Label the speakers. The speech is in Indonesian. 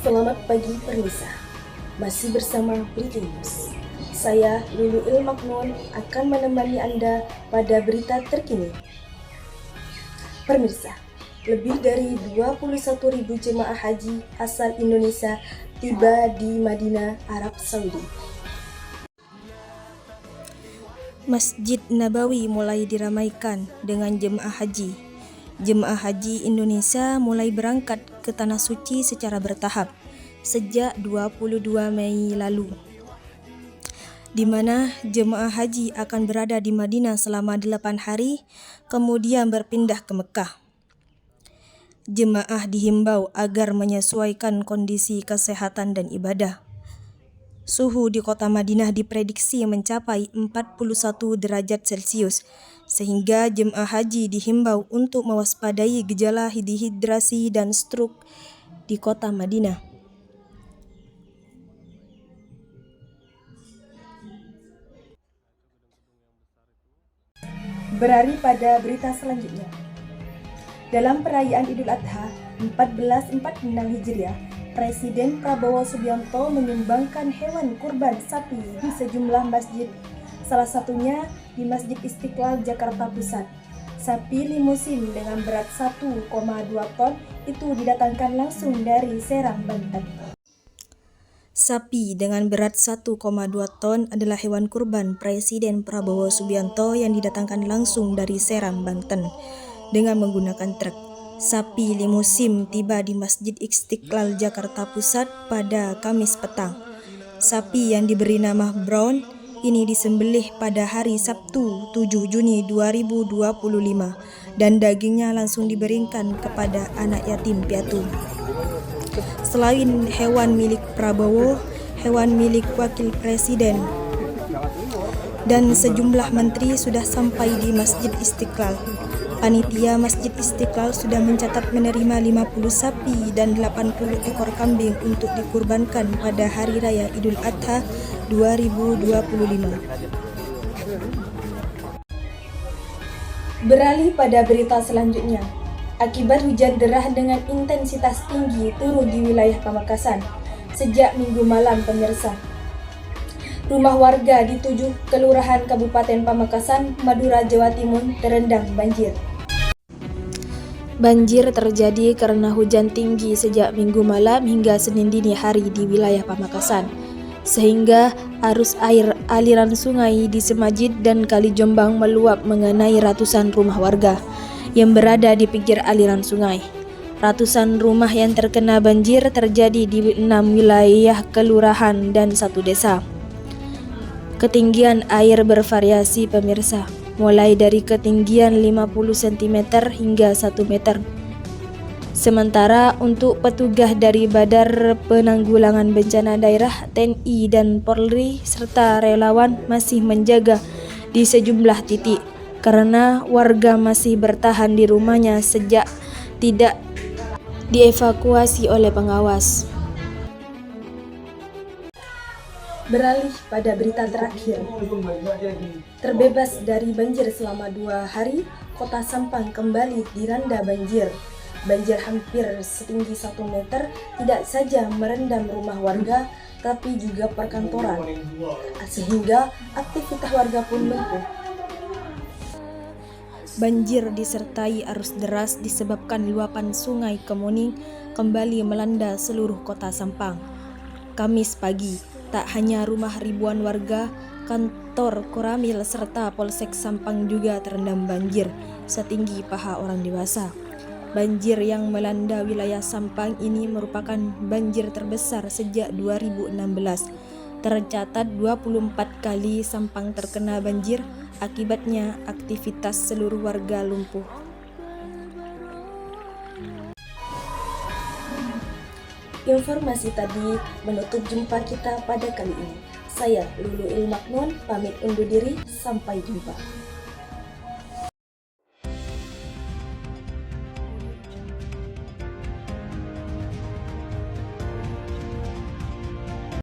Speaker 1: Selamat pagi Permisa, masih bersama Breaking News. Saya Lulu Ilmaknun akan menemani Anda pada berita terkini. Pemirsa, lebih dari 21.000 jemaah haji asal Indonesia tiba di Madinah, Arab Saudi. Masjid Nabawi mulai diramaikan dengan jemaah haji. Jemaah haji Indonesia mulai berangkat ke Tanah Suci secara bertahap sejak 22 Mei lalu, di mana jemaah haji akan berada di Madinah selama 8 hari, kemudian berpindah ke Mekah. Jemaah dihimbau agar menyesuaikan kondisi kesehatan dan ibadah. Suhu di kota Madinah diprediksi mencapai 41 derajat Celcius, sehingga jemaah haji dihimbau untuk mewaspadai gejala dehidrasi dan stroke di kota Madinah. Beralih pada berita selanjutnya. Dalam perayaan Idul Adha 1446 Hijriah, Presiden Prabowo Subianto menyumbangkan hewan kurban sapi di sejumlah masjid, salah satunya di Masjid Istiqlal Jakarta Pusat. Sapi limusin dengan berat 1,2 ton itu didatangkan langsung dari Serang, Banten. Sapi dengan berat 1,2 ton adalah hewan kurban Presiden Prabowo Subianto yang didatangkan langsung dari Serang, Banten dengan menggunakan truk. Sapi limusin tiba di Masjid Istiqlal Jakarta Pusat pada Kamis petang. Sapi yang diberi nama Brown ini disembelih pada hari Sabtu 7 Juni 2025 dan dagingnya langsung diberikan kepada anak yatim piatu. Selain hewan milik Prabowo, hewan milik Wakil Presiden dan sejumlah menteri sudah sampai di Masjid Istiqlal. Panitia Masjid Istiqlal sudah mencatat menerima 50 sapi dan 80 ekor kambing untuk dikurbankan pada Hari Raya Idul Adha 2025. Beralih pada berita selanjutnya. Akibat hujan deras dengan intensitas tinggi turun di wilayah Pamekasan sejak Minggu malam, pemirsa. Rumah warga di 7 kelurahan Kabupaten Pamekasan, Madura, Jawa Timur terendam banjir. Banjir terjadi karena hujan tinggi sejak Minggu malam hingga Senin dini hari di wilayah Pamekasan, sehingga arus air aliran sungai di Semajid dan Kali Jombang meluap mengenai ratusan rumah warga yang berada di pinggir aliran sungai. Ratusan rumah yang terkena banjir terjadi di 6 wilayah kelurahan dan 1 desa. Ketinggian air bervariasi, pemirsa, mulai dari ketinggian 50 cm hingga 1 meter. Sementara untuk petugas dari Badar Penanggulangan Bencana Daerah, TNI dan Polri serta relawan masih menjaga di sejumlah titik karena warga masih bertahan di rumahnya sejak tidak dievakuasi oleh pengawas. Beralih pada berita terakhir. Terbebas dari banjir selama 2 hari, Kota Sampang kembali dilanda banjir. Banjir hampir setinggi 1 meter tidak saja merendam rumah warga, tapi juga perkantoran, sehingga aktivitas warga pun lumpuh. Banjir disertai arus deras disebabkan luapan Sungai Kemuning kembali melanda seluruh Kota Sampang. Kamis pagi, tak hanya rumah ribuan warga, kantor Koramil serta Polsek Sampang juga terendam banjir setinggi paha orang dewasa. Banjir yang melanda wilayah Sampang ini merupakan banjir terbesar sejak 2016. Tercatat 24 kali Sampang terkena banjir, akibatnya aktivitas seluruh warga lumpuh. Informasi tadi menutup jumpa kita pada kali ini. Saya Lulu Ilmaknun pamit undur diri, sampai jumpa.